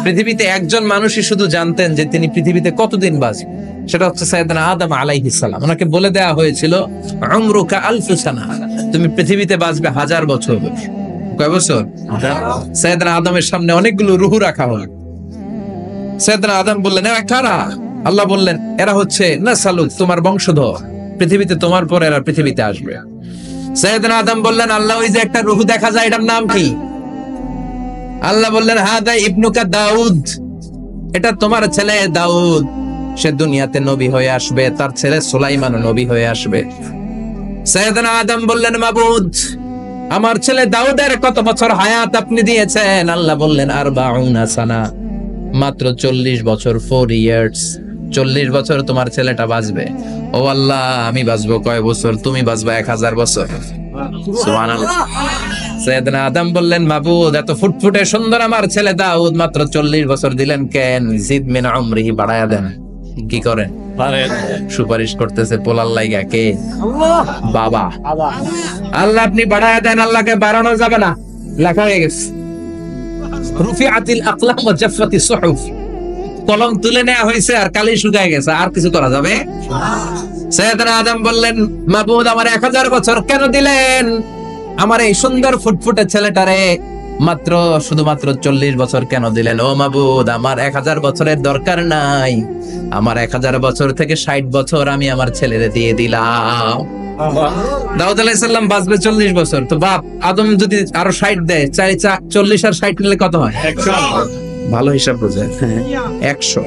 পৃথিবীতে একজন মানুষই শুধু জানতেন যে তিনি পৃথিবীতে কতদিন বাঁচবেন, সেটা হচ্ছে সাইয়েদনা আদম আলাইহিস সালাম। ওনাকে বলে দেওয়া হয়েছিল উমরুকা আলফু সানা, তুমি পৃথিবীতে বাঁচবে 1000 বছর। কয় বছর? সাইয়েদনা আদমের সামনে অনেকগুলো রূহ রাখা হলো। সাইয়েদনা আদম বললেন, এরা কারা? আল্লাহ বললেন, এরা হচ্ছে নাসালুক, তোমার বংশধর, পৃথিবীতে তোমার পর এরা পৃথিবীতে আসবে। সাইয়েদনা আদম বললেন, আল্লাহ ওই যে একটা রূহ দেখা যায়, এটার নাম কি? আল্লাহ বললেন, হাদা ইবনুকা দাউদ, এটা তোমার ছেলে দাউদ, সে দুনিয়াতে নবী হয়ে আসবে, তার ছেলে সুলাইমান নবী হয়ে আসবে। সাইয়েদনা আদম বললেন, মাবুদ, আমার ছেলে দাউদের কত বছর হায়াত আপনি দিয়েছেন? আল্লাহ বললেন, 40 সানা, মাত্র 40 বছর, 4 ইয়ার্স। 40 বছর তোমার ছেলেটা বাঁচবে। ও আল্লাহ, আমি বাঁচবো কয় বছর? তুমি বাঁচবা 1000 বছর। সুবহানাল্লাহ। সাইয়েদনা আদম বললেন, মাবুদ, এত ফুটফুটে সুন্দর আমার ছেলে দাউদ, মাত্র 40 বছর দিলেন কেন? জিদ মিন উমরিহি, বাড়ায়া দেন। কি করেন? সুপারিশ করতেছে পোলার লাইগা কে? বাবা। আল্লাহ আপনি বাড়ায়া দেন, আল্লাহকে বাড়ানো যাবে না, লেখা হয়ে গেছে। রুফিআতিল আকলাম ওয়া জাফফাতিস সুহুফ, কলম তুলে নেওয়া হয়েছে আর কালি শুকায় গেছে, আর কিছু করা যাবে? সাইয়েদনা আদম বললেন, মাবুদ, আমার 1000 বছর কেন দিলেন? আমার এই সুন্দর ফুটফুটে ছেলেটারে মাত্র শুধুমাত্র 40 বছর কেন দিলেন? ও মাবুদ, আমার 1000 বছরের দরকার নাই, আমার 1000 বছর থেকে 60 বছর আমি আমার ছেলেরে দিয়ে দিলাম। দাউদ আলাইহিস সালাম বাঁচবে 40 বছর, তো বাপ আদম যদি আরো 60 দেয়, 40 আর 60 নিলে কত হয়? 100। ভালো হিসাব বুঝেন, 100।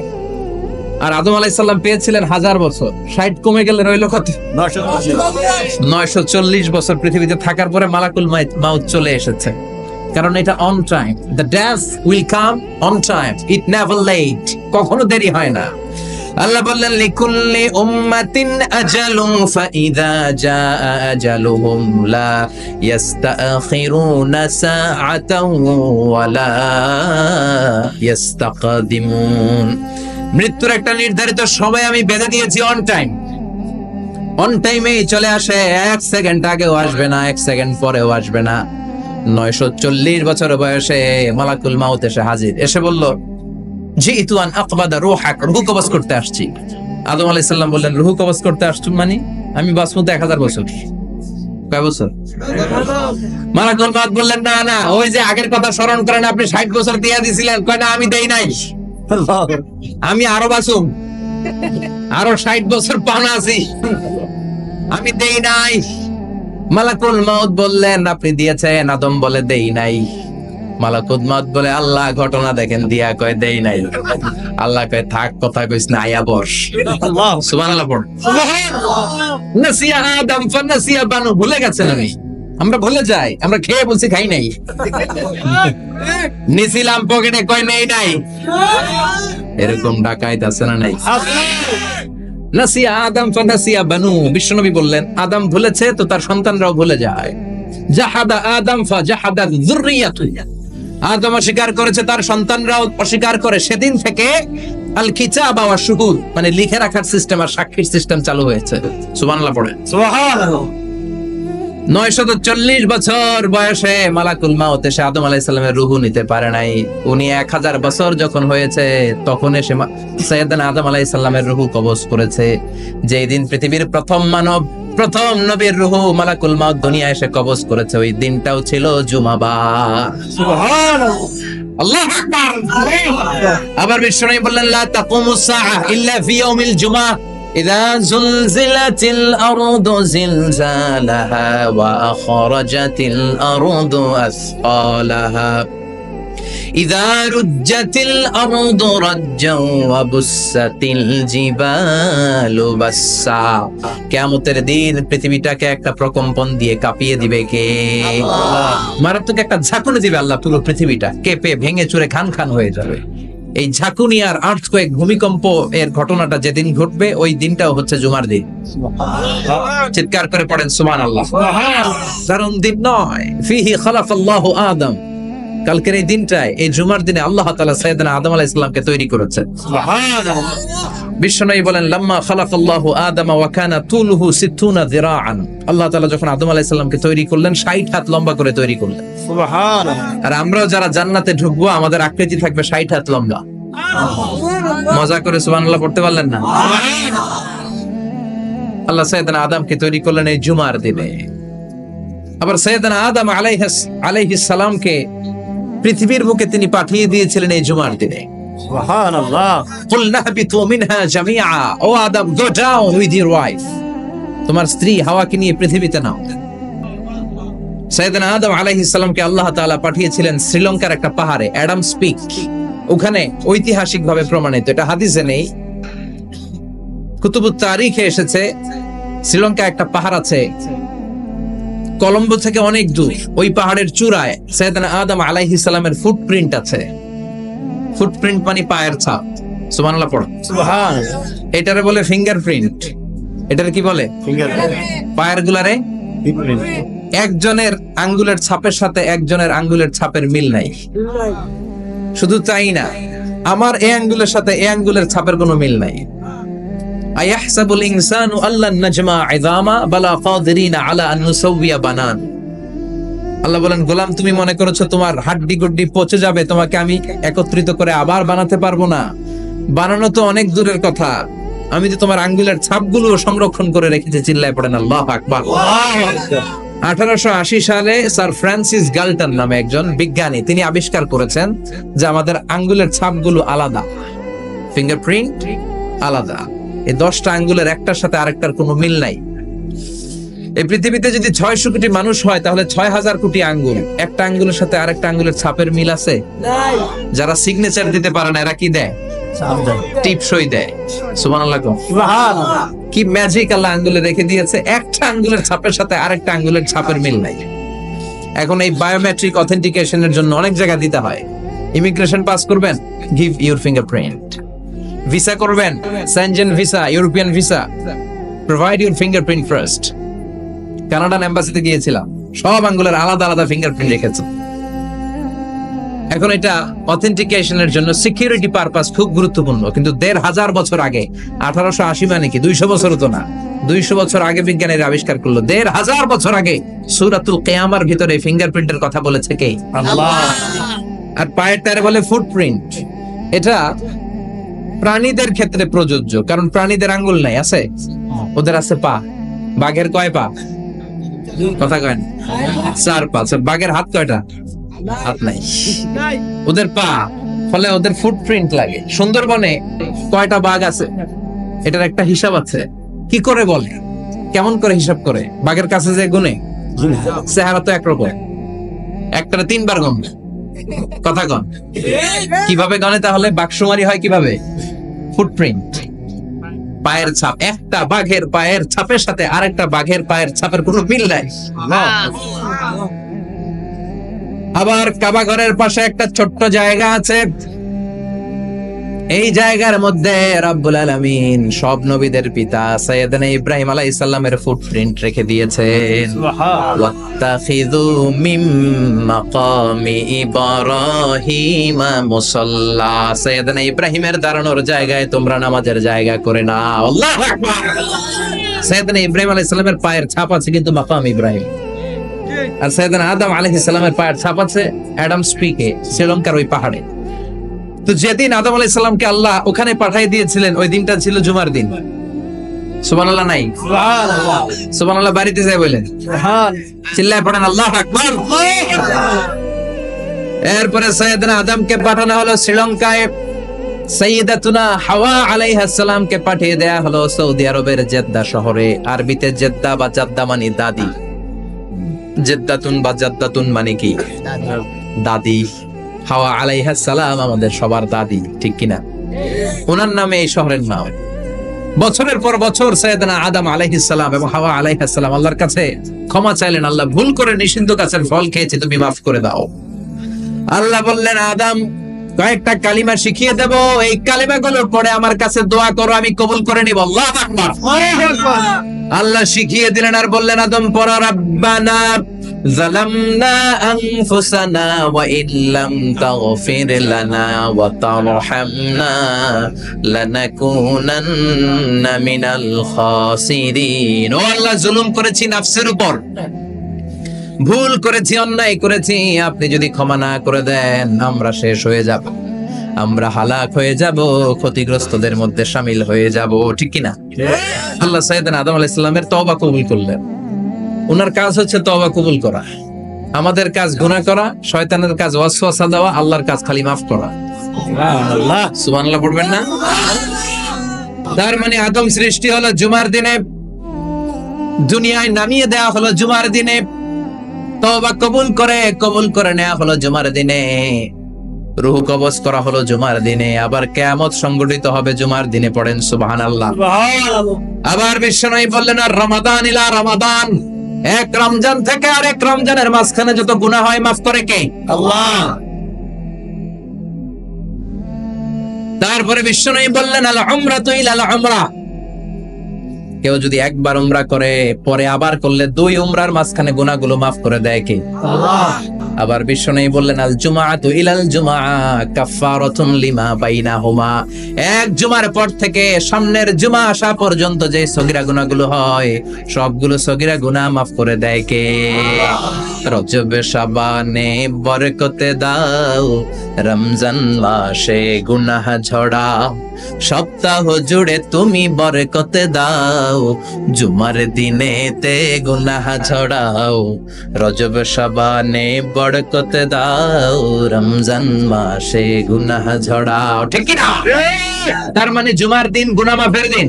আর আদম আলাইহিস সালাম পেয়েছিলেন 1000 বছর, 60 কমে গেলে রইল কত? 940 বছর পৃথিবীতে থাকার পরে মালাকুল মাউত চলে এসেছে, কারণ এটা on time. The death will come on time, it never late, কখনো দেরি হয় না। আল্লাহ বললেন, লিকুল্লি উম্মাতিন আজালুন ফাইযা জাআ আজালুহুম লা ইস্তাখিরুনা সাআতাও ওয়া লা ইস্তাকদিমুন। মৃত্যুর একটা নির্ধারিত সময় আমি বেঁধে দিয়েছি, অন টাইম। অন টাইমেই চলে আসে, 1 সেকেন্ড আগেও আসবে না, 1 সেকেন্ড পরেও আসবে না। 940 বছর বয়সে মালাকুল মাউত এসে হাজির, এসে বলল, জিতু আন আকবাদা রূহাক, রূহ কবজ করতে আসছি। আদম আলাইহিস সালাম বললেন, রূহ কবজ করতে আসছো মানে? আমি বাঁচবো 1000 বছর। কয় বছর? মালাকুল মাউত বললেন, না না, ওই যে আগের কথা স্মরণ করেন, আপনি 60 বছর দিয়ে দিয়েছিলেন। কয় না, আমি দেই নাই, আমি আরো বাঁচুম, আরো 60 বছর পাওনা আছি, আমি দেই নাই। মালাকুল মাউত বললেন, আপনি দিয়েছেন। আদম বলে, দেই নাই। মালাকুল মাউত বলে, আল্লাহ ঘটনা দেখেন, দিয়া কয় দেই নাই। আল্লাহ কয়, থাক, কথা কইস না, আয়া বস। সুবহানাল্লাহ পড়। নাসিয়া আদম ফানাসিয়া বানু, ভুলে গেছেন। আমরা ভুলে যাই, আমরা খেয়ে বলছি খাই নাই, নিছিলাম পকেটে, কয় নেই নাই। এরকম ডাকাইত আছে না নাই? নাসিয়া আদম ফানাসিয়া বানু, বিশ্বনবী বললেন, আদম ভুলেছে তো তার সন্তানরাও ভুলে যায়। জাহাদা আদম ফাজাহাদা যুররিয়াতু, আদম অস্বীকার করেছে, তার সন্তানরাও অস্বীকার করে। সেদিন থেকে আল কিতাব ওয়া শুহুদ, মানে লিখে রাখার সিস্টেম আর সাক্ষীর সিস্টেম চালু হয়েছে। সুবহানাল্লাহ পড়ে। সুবহানাল্লাহ। 940 বছর বয়সে মালাকুল মাউত এসে আদম আলাইহিস সালামের রূহ নিতে পারে নাই। উনি 1000 বছর যখন হয়েছে তখন এসে সাইয়েদনা আদম আলাইহিস সালামের রূহ কবজ করেছে। যেই দিন পৃথিবীর প্রথম মানব, প্রথম নবীর রূহ মালাকুল মাউত দুনিয়া এসে কবজ করেছে, ওই দিনটাও ছিল জুমাবার। সুবহানাল্লাহ, আল্লাহু আকবার। আবার বিশ্বনবী বললেন, লা তাকুমুস সাআ ইল্লা ফি ইয়াউমিল জুমআহ إذا زلزلت الأرض زلزالها وأخرجت الأرض أثقالها إذا رجت الأرض رجا وبست الجبال بسا। কিয়ামতের দিন পৃথিবীটাকে একটা প্রকম্পন দিয়ে কাঁপিয়ে দিবে কে? মারাত্মক একটা ঝাঁকুনি দিবে আল্লাহ, পুরো পৃথিবীটা কেঁপে ভেঙে চুরে খান খান হয়ে যাবে। এই ঝাঁকুনি আর আর্থকোয়েক, ভূমিকম্প এর ঘটনাটা যেদিন ঘটবে ওই দিনটাও হচ্ছে জুমার দিন। চিৎকার করে পড়েন সুবহানাল্লাহ। দারুণ দিন নয়? ফিহি খালাকাল্লাহু আদম, কালকের এই দিনটায়, এই জুমার দিনে আল্লাহ তাআলা সাইয়েদনা আদম আলাইহিস সালামকে তৈরি করেছে। সুবহানাল্লাহ। বিশ্বনবী বলেন লাম্মা খালাকাল্লাহু আদামা ওয়া কানা তুলুহু 60 যিরাআন, আল্লাহ তাআলা যখন আদম আলাইহিস সালামকে তৈরি করলেন 60 হাত লম্বা করে তৈরি করলেন। সুবহানাল্লাহ। আর আমরাও যারা জান্নাতে ঢুকবো আমাদের আকৃতি থাকবে 60 হাত লম্বা। মজা করে সুবহানাল্লাহ পড়তে পারলেন না? আল্লাহ সাইয়েদনা আদমকে তৈরি করলেন এই জুমার দিনে। আবার সাইয়েদনা আদম আলাইহিস সালামকে পৃথিবীর বুকে তিনি পাঠিয়ে দিয়েছিলেন এই জুমার দিনে। সুবহানাল্লাহ। কুলনা হাবিতু মিনহা জামিআ, O Adam go down with your wife, তোমার স্ত্রী হাওয়াকে নিয়ে পৃথিবীতে নাও। সাইয়েদনা আদম আলাইহিস সালামকে আল্লাহ তাআলা পাঠিয়েছিলেন শ্রীলঙ্কার একটা পাহাড়ে, অ্যাডামস পিক। ওখানে ঐতিহাসিকভাবে প্রমাণিত, এটা হাদিসে নেই, কুতুবুত তারিখে এসেছে। শ্রীলঙ্কা একটা পাহাড় আছে, কলম্বো থেকে অনেক দূর। ওই পাহাড়ের চূড়ায় সাইয়েদনা আদম আলাইহিস সালামের ফুটপ্রিন্ট আছে। ফুটপ্রিন্ট মানে পায়ের ছাপ। সুবহানাল্লাহ পড়ো। সুবহানাল্লাহ। এটারে বলে ফিঙ্গারপ্রিন্ট। এটারে কি বলে? ফিঙ্গারপ্রিন্ট। পায়ের গুলারে একজনের আঙ্গুলের ছাপের সাথে একজনের আঙ্গুলের ছাপের মিল নাই। শুধু তাই না, আমার এই আঙ্গুলের সাথে এই আঙ্গুলের ছাপের কোনো মিল নাই। আয়াহসাবুল ইনসানু আল্লান নাজমা ইযামা বালা কাদিরিনা আলা আন নুসাউইয়া বানান। আল্লাহ বলেন, গোলাম তুমি মনে করেছো তোমার হাড্ডি গুড্ডি পচে যাবে, তোমাকে আমি একত্রিত করে আবার বানাতে পারবো না? বানানো তো অনেক দূরের কথা, আমি তো তোমার আঙ্গুলের ছাপগুলো সংরক্ষণ করে রেখেছি। চিল্লায় পড়েন আল্লাহু আকবার। 1880 সালে স্যার ফ্রান্সিস গাল্টন নামে একজন বিজ্ঞানী, তিনি আবিষ্কার করেছেন যে আমাদের আঙ্গুলের ছাপগুলো আলাদা, ফিঙ্গারপ্রিন্ট আলাদা। এই 10টা আঙ্গুলের একটার সাথে আরেকটার কোনো মিল নাই। এই পৃথিবীতে যদি 600 কোটি মানুষ হয় তাহলে 6000 কোটি আঙ্গুল, একটা আঙ্গুলের সাথে আরেকটা আঙ্গুলের ছাপের মিল আছে? যারা সিগনেচার দিতে পারে না এরা কি দেয়? টিপসই দেয়। সুবহানাল্লাহ। সুবহানাল্লাহ। কি ম্যাজিক আল্লাহ আঙ্গুলে রেখে দিয়েছে, একটা আঙ্গুলের ছাপের সাথে আরেকটা আঙ্গুলের ছাপের মিল নাই। এখন এই বায়োমেট্রিক অথেন্টিকেশনের জন্য অনেক জায়গা দিতে হয়। ইমিগ্রেশন পাস করবেন, গিভ ইউর ফিঙ্গারপ্রিন্ট। ভিসা করবেন, Schengen visa, European visa, provide your fingerprint first. Canadian এম্বাসিতে গিয়েছিলাম, সব আঙ্গুলের আলাদা আলাদা ফিঙ্গারপ্রিন্ট রেখেছে। এখন এটা অথেন্টিকেশনের জন্য সিকিউরিটি পারপাস খুব গুরুত্বপূর্ণ। কিন্তু 1500 বছর আগে, 1880 মানে কি 200 বছর তো না, 200 বছর আগে বিজ্ঞানীরা আবিষ্কার করলো। 1500 বছর আগে সূরাতুল কিয়ামার ভিতরে ফিঙ্গারপ্রিন্টের কথা বলেছে কে? আল্লাহ। আর পায়ের টারে বলে ফুটপ্রিন্ট। এটা প্রাণীদের ক্ষেত্রে প্রযোজ্য, কারণ প্রাণীদের আঙ্গুল নাই, আছে? ওদের আছে পা। বাঘের কয় পা? কথা কয় না? 4 পা। বাঘের হাত কয়টা? হাত নাই, ওদের পা। ফলে ওদের ফুটপ্রিন্ট লাগে। সুন্দরবনে কয়টা বাঘ আছে এটার একটা হিসাব আছে। কি করে বলে, কেমন করে হিসাব করে? বাঘের কাছে যে গুনে, চেহারা তো একরকম, একটারে 3 বার গণবে। কথা কন, কিভাবে গণে তাহলে? বাঘসুমারি হয় কিভাবে? ফুটপ্রিন্ট, পায়ের ছাপ। একটা বাঘের পায়ের ছাপের সাথে আরেকটা বাঘের পায়ের ছাপের কোনো মিল নাই। আবার কাবা ঘরের পাশে একটা ছোট্ট জায়গা আছে, এই জায়গার মধ্যে রব্বুল আলামিন সব নবীদের পিতা সাইয়েদনা ইব্রাহিম আলাইহিস সালামের ফুটপ্রিন্ট রেখে দিয়েছেন। ওয়াত্তাখিযু মিম মাকামি ইব্রাহিম মুসাল্লা, সাইয়েদনা ইব্রাহিমের দাঁড়ানোর জায়গায় তোমরা নামাজের জায়গা করে নাও। আল্লাহু আকবার। সাইয়েদনা ইব্রাহিম আলাইহিস সালামের পায়ের ছাপ আছে কিন্তু মাকাম ইব্রাহিম। আর সাইয়েদনা আদম আলাইহিস সালামের পায়ের ছাপ আছে অ্যাডামস পিকে, শ্রীলঙ্কার ওই পাহাড়ে। তো যেদিন আদম আলাইহিস সালামকে আল্লাহ ওখানে পাঠিয়ে দিয়েছিলেন, ওই দিনটা ছিল জুমার দিন। সুবহানাল্লাহ নাই? সুবহানাল্লাহ। সুবহানাল্লাহ বাড়িতে যায় বলেন, চিল্লায় পড়েন আল্লাহু আকবার। এরপরে সাইয়েদনা আদমকে পাঠানো হলো শ্রীলঙ্কায়, সাইয়্যিদাতুনা হাওয়া আলাইহিস সালামকে পাঠিয়ে দেয়া হলো সৌদি আরবের জেদ্দা শহরে। আরবিতে জেদ্দা বা জাদ্দা মানে দাদি। জেদ্দাতুন বা জাদ্দাতুন মানে কি? দাদি। হাওয়া আলাইহিস সালাম আমাদের সবার দাদি, ঠিক কিনা? ওনার নামে এই শহরের নাম। বছরের পর বছর সাইয়েদনা আদম আলাইহিস সালাম এবং হাওয়া আলাইহিস সালাম আল্লাহর কাছে ক্ষমা চাইলেন, আল্লাহ ভুল করে নিষিদ্ধ গাছের ফল খেয়েছি, তুমি মাফ করে দাও। আল্লাহ বললেন, আদম কয়েকটা কালিমা শিখিয়ে দেব, এই কালিমাগুলোর পরে আমার কাছে দোয়া করো, আমি কবুল করে নিব। আল্লাহু আকবার। আল্লাহ শিখিয়ে দিলেন আর বললেন, আদম পড়ো, রাব্বানা যালামনা আনফুসানা ওয়া ইল্লাম তাগফির লানা ওয়া তারহামনা লানাকুনান্না মিনাল খাসিরিন। ও আল্লাহ, জুলুম করেছি নাফসের উপর, ভুল করেছি, অন্যায় করেছি, আপনি যদি ক্ষমা না করে দেন আমরা শেষ হয়ে যাব, আমরা হালাক হয়ে যাব, ক্ষতিগ্রস্তদের মধ্যে শামিল হয়ে যাব, ঠিক কি না? আল্লাহ সাইয়েদনা আদম আলাইহিস সালামের তওবা কবুল করলেন। ওনার কাজ হচ্ছে তওবা কবুল করা, আমাদের কাজ গুনাহ করা, শয়তানের কাজ ওয়াসওয়াসা দেওয়া, আল্লাহর কাজ খালি মাফ করা। সুবহানাল্লাহ। সুবহানাল্লাহ পড়বেন না? তার মানে আদম সৃষ্টি হলো জুমার দিনে, দুনিয়ায় নামিয়ে দেওয়া হলো জুমার দিনে, তওবা কবুল করে নেওয়া হলো জুমার দিনে, রূহ কবজ করা হলো জুমার দিনে, আবার কিয়ামত সংগঠিত হবে জুমার দিনে। পড়েন সুবহানাল্লাহ। সুবহানাল্লাহ। আবার বিশ্বনবী বললেন, আর রমাদান ইলা রমাদান, এক রমজান থেকে আরেক রমজানের মাঝখানে যত গুনাহ হয় মাফ করে কে? আল্লাহ। তারপরে বিশ্বনবী বললেন, আল উমরাতু ইলাল উমরা, কেউ যদি একবার উমরা করে পরে আবার করলে দুই উমরার মাঝখানে গুনাহগুলো মাফ করে দেয় কে? আল্লাহ। আবার বিশ্বনবী বললেন, আল জুমআতু ইলাল জুমআ কাফফারাতুন লিমা বাইনাহুমা, এক জুমার পর থেকে সামনের জুমা আসা পর্যন্ত যে সগীরা গুনাহগুলো হয় সবগুলো সগীরা গুনাহ মাফ করে দেয় কে? রজব শাবানে বরকতে দাও, রমজান মাসে গুনাহ ঝড়াও, সপ্তাহ জুড়ে তুমি বরকতে দাও, জুমার দিনেতে গুনাহ ঝড়াও, রজব শাবানে বরকতে দাও, রমজান মাসে গুনাহ ঝড়াও, ঠিক কি না? তার মানে জুমার দিন গুনাহ মাফের দিন।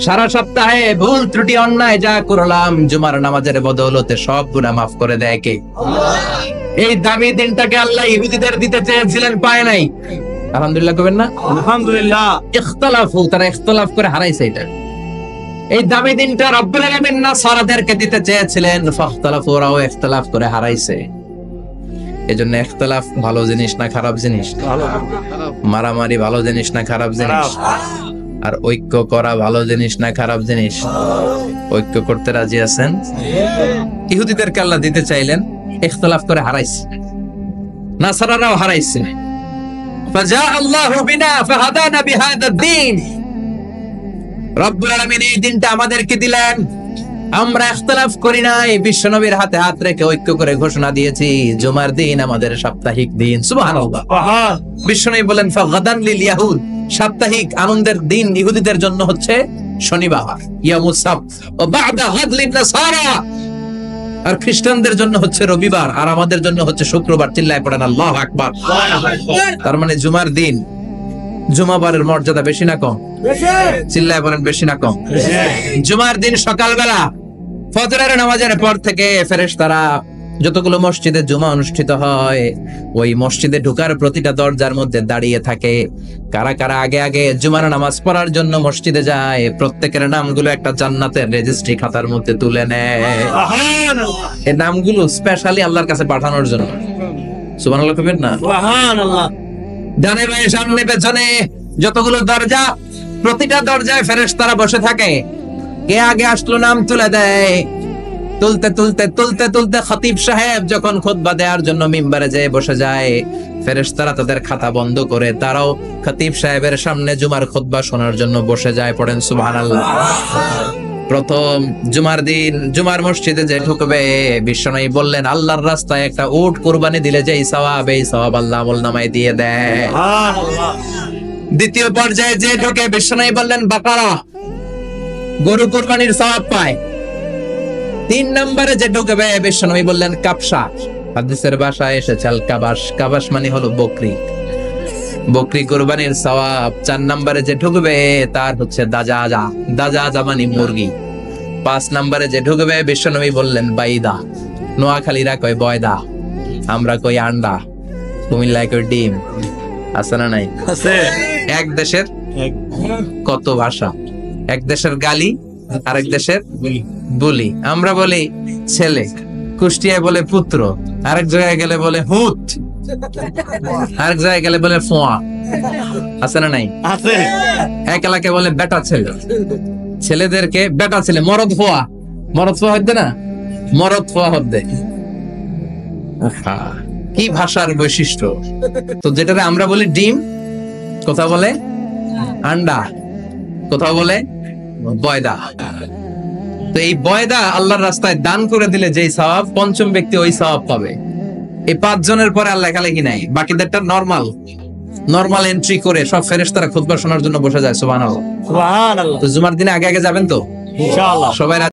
সারা সপ্তাহে ভুল ত্রুটি অন্যায় যা করলাম জুমার নামাজের বদৌলতে সব গুনাহ মাফ করে দেয় কে? এই দামি দিনটাকে আল্লাহ ইহুদিদের দিতে চেয়েছিলেন, পায় নাই। আলহামদুলিল্লাহ কবেন না? আলহামদুলিল্লাহ। ইখতিলাফু, তারা ইখতিলাফ করে হারাইছে এটা। এই দামি দিনটা রব্বুল আলামিন নাসারাদেরকে দিতে চেয়েছিলেন, ফাখতালাফু, ওরাও ইখতিলাফ করে হারাইছে। এজন্য ইখতিলাফ ভালো জিনিস না খারাপ জিনিস? মারামারি ভালো জিনিস না খারাপ জিনিস? আর ঐক্য করা ভালো জিনিস না খারাপ জিনিস? ঐক্য করতে রাজি আছেন? ইহুদিদেরকে আল্লাহ দিতে চাইলেন, ইখতিলাফ করে হারাইছে, নাসারারাও হারাইছে। فجاء الله بنا فهدانا بهذا الدين, রব্বুল আলামিন এই দিনটা আমাদেরকে দিলেন, আমরা ইখতিলাফ করি নাই, বিশ্বনবীর হাতে হাত রেখে ঐক্য করে ঘোষণা দিয়েছি জুমার দিন আমাদের সাপ্তাহিক দিন। সুবহানাল্লাহ। বিশ্বনবী বলেন, ফাগাদান লিল ইয়াহুদ, সাপ্তাহিক আনন্দের দিন ইহুদিদের জন্য হচ্ছে শনিবার, ইয়ামুস সাbt, ওয়া বা'দা গাদ লিন নাসারা, আর খ্রিস্টানদের জন্য হচ্ছে রবিবার, আর আমাদের জন্য হচ্ছে শুক্রবার। চিল্লায় পড়েন আল্লাহু আকবার। তার মানে জুমার দিন, জুমাবারের মর্যাদা বেশি না কম? চিল্লায় বলেন বেশি না কম? জুমার দিন সকালবেলা ফজরের নামাজের পর থেকে ফেরেশতারা যতগুলো মসজিদে জুমা অনুষ্ঠিত হয় ওই মসজিদে ঢোকার প্রতিটা দরজার মধ্যে দাঁড়িয়ে থাকে। কারা কারা আগে আগে জুমার নামাজ পড়ার জন্য মসজিদে যায়, প্রত্যেকের নামগুলো একটা জান্নাতের রেজিস্ট্রি খাতার মধ্যে তুলে নেয়। এই নামগুলো স্পেশালি আল্লাহর কাছে পাঠানোর জন্য। সুবহানাল্লাহ কইবেন না? সুবহানাল্লাহ। ডানে বামে সামনে পেছনে যতগুলো দরজা, প্রতিটা দরজায় ফেরেশতারা বসে থাকে। কে আগে আসলো নাম তুলে দেয়। তুলতে তুলতে তুলতে তুলতে খতিব সাহেব যখন খুতবা দেওয়ার জন্য মিম্বারে যেয়ে বসে যায়, ফেরেশতারা তাদের খাতা বন্ধ করে তারাও খতিব সাহেবের সামনে জুমার খুতবা শোনার জন্য বসে যায়। পড়েন সুবহানাল্লাহ। প্রথম জুমার দিন জুমার মসজিদে যে ঢুকবে, বিশ্বনবী বললেন আল্লাহর রাস্তায় একটা উট কুরবানি দিলে যেই সওয়াব, এই সওয়াব আল্লাহ আমলনামায় দিয়ে দেয়। সুবহানাল্লাহ। দ্বিতীয় পর্যায়ে যে ঢুকে, বিশ্বনবী বললেন বাকারা, গরু কুরবানির সওয়াব পায়। তিন নম্বরে যে ঢুকবে, বিশ্বনবী বললেন কাবসা, হাদিসের ভাষায় এসেছে আল কাবাস, কাবাস মানে হলো বকরি, বকরি কুরবানির সওয়াব। চার নম্বরে যে ঢুকবে তার হচ্ছে দাজাজা, দাজাজা মানে মুরগি। পাঁচ নম্বরে যে ঢুকবে, বিশ্বনবী বললেন বাইদা, নোয়াখালীরা কয় বয়দা, আমরা কই আন্ডা, কুমিল্লায় কই ডিম। আছে না নাই? আছে। এক দেশের কত ভাষা, এক দেশের গালি আরেক দেশের বলি। আমরা বলি ছেলে, কুষ্টিয়ায় বলে পুত্র, আরেক জায়গায় গেলে বলে হুত, আরেক জায়গায় গেলে বলে ফোয়া। আছে না নাই? আছে। এক এলাকায় বলে বেটা ছেলে, ছেলেদেরকে বেটা ছেলে, মরদ ফোয়া, মরদ ফোয়া হদ্দে না, মরদ ফোয়া হদ্দে। আহা, কি ভাষার বৈশিষ্ট্য। তো যেটারে আমরা বলি ডিম, কথা বলে আন্ডা, কথা বলে বয়দা। তো এই বয়দা আল্লাহর রাস্তায় দান করে দিলে যেই সওয়াব, পঞ্চম ব্যক্তি ওই সওয়াব পাবে। এই 5 জনের পরে আর লেখালেখি নাই, বাকিদেরটা নরমাল এন্ট্রি করে সব ফেরেশতারা খুতবা শোনার জন্য বসে যায়। সুবহানাল্লাহ। সুবহানাল্লাহ। তো জুমার দিনে আগে আগে যাবেন তো ইনশাআল্লাহ। সবাই।